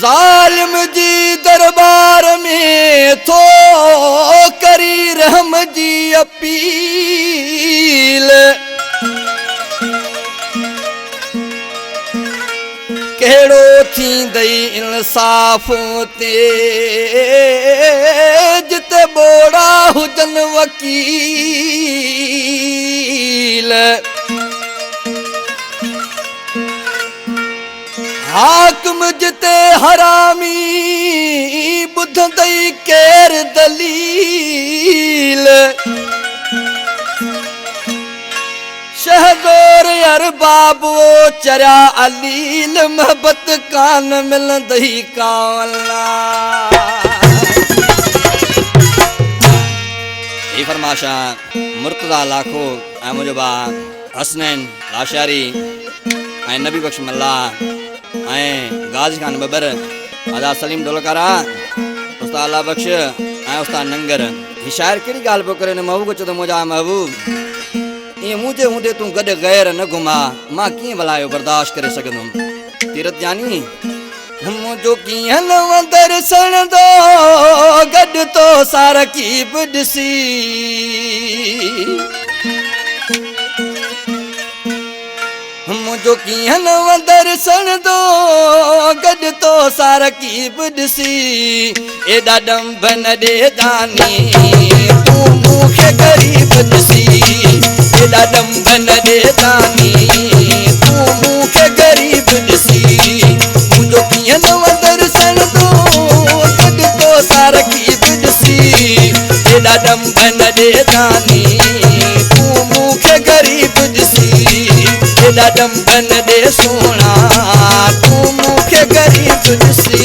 जालिम जी दरबार में थो करी रहम जी अपील, कहिड़ो थींदई इंसाफ़ ते जिते बोड़ा हुजन वकील। हाकिम जिते हरामी ॿुधंदई केर दलील, शहज़ोर अरबाब वो चरिया अलील, मोहब्बत कान मिलंदई कावला। ही फरमाशा मुर्तज़ा लाखो ऐं मुंहिंजो भाउ हसनैन लाशारी ऐं नबी बख्श मल्ला ऐं गाज़ी खान बबर, आज़ाद सलीम ढोलकारा, उस्ताद अल्लाह बख्श ऐं उस्ताद नंगर। ही शाइर कहिड़ी ॻाल्हि पियो करे, महबूब चयो त मुंहिंजा महबूब ईअं मुंहिंजे हूंदे तूं गॾु गैर न घुमा, मां कीअं भला इहो बर्दाश्त करे सघंदुमि। तीरथ जानी मुंहिंजो कीअं न वंदर सणंदो गॾु तो सारकीब ॾिसी, मुंहिंजो कीअं न वंदर सणंदो गॾु तो सारकीब ॾिसी। एॾा ॾंभ न ॾे जानी तूं मूंखे ग़रीब ॾिसी, एॾा ॾंभ न ॾे जानी तूं मूंखे ग़रीब ॾिसी। मुंहिंजो कीअं न वंदर सणंदो गॾु तो सारकीब ॾिसी, एॾा ॾंभ न ॾे जानी तूं मूंखे ग़रीब ॾिसी। एॾा ॾंभ न ॾे सोना तूं मूंखे ग़रीब ॾिसी।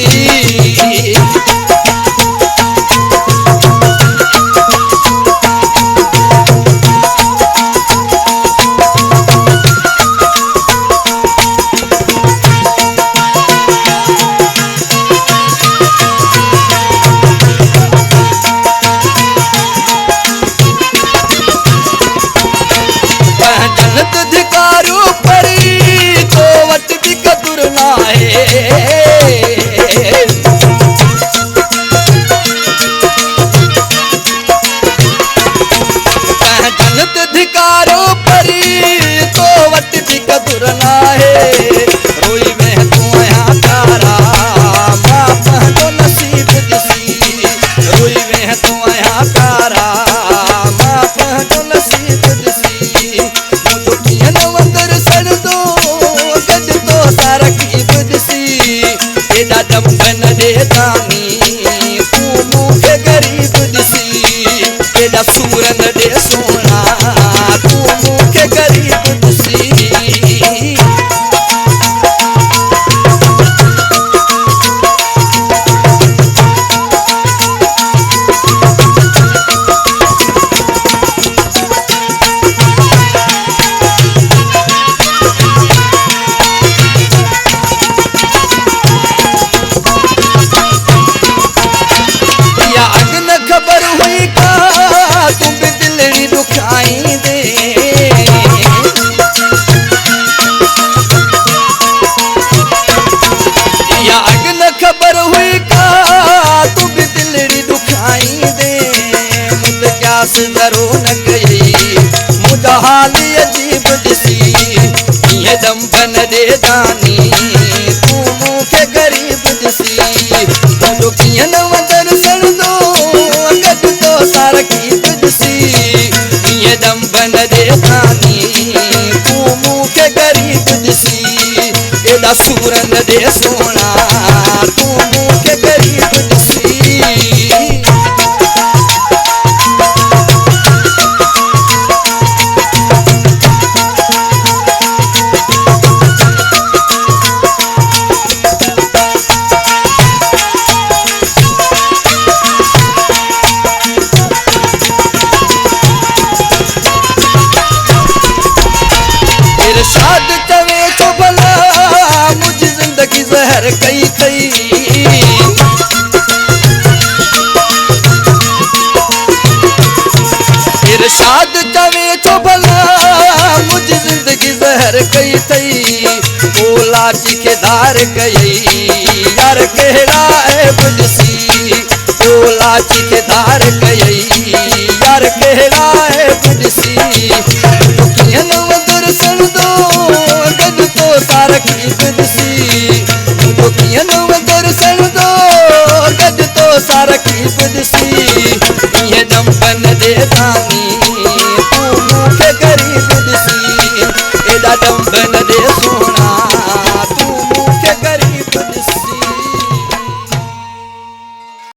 एॾा ॾंभ न ॾे जानी तूं मूंखे ग़रीब ॾिसी, एॾा सूर न ॾे सोना तूं मूंखे ग़रीब ॾिसी। ज़रो न कई मुंहिंजा हाल अजीब ॾिसी, कीअं ॾंभ न ॾे जानी तूं मूंखे ग़रीब ॾिसी। मुंहिंजो कीअं न वंदर सणंदो गॾु तो सारकीब ॾिसी, ये दंबन दे दानी तू मूंखे गरीब ॾिसी एॾा सूरन दे सोना तू मूंखे गरीब ॾिसी इरशाद चवे तो भला मुझी जिंदगी ज़हर कई थई इरशाद चवे तो भला मुझी जिंदगी ज़हर कई थई ओला चिखेदार कई यार कहिड़ा ऐब ॾिसी ओला चिखेदार कई यार कहिड़ा ऐब ॾिसी कीअं न वदरसन दो गॾु तो सारकीब ॾिसी मुंहिंजो कीअं न वदरसन दो गॾु तो सारकीब ॾिसी ईअं दंबन दे दानी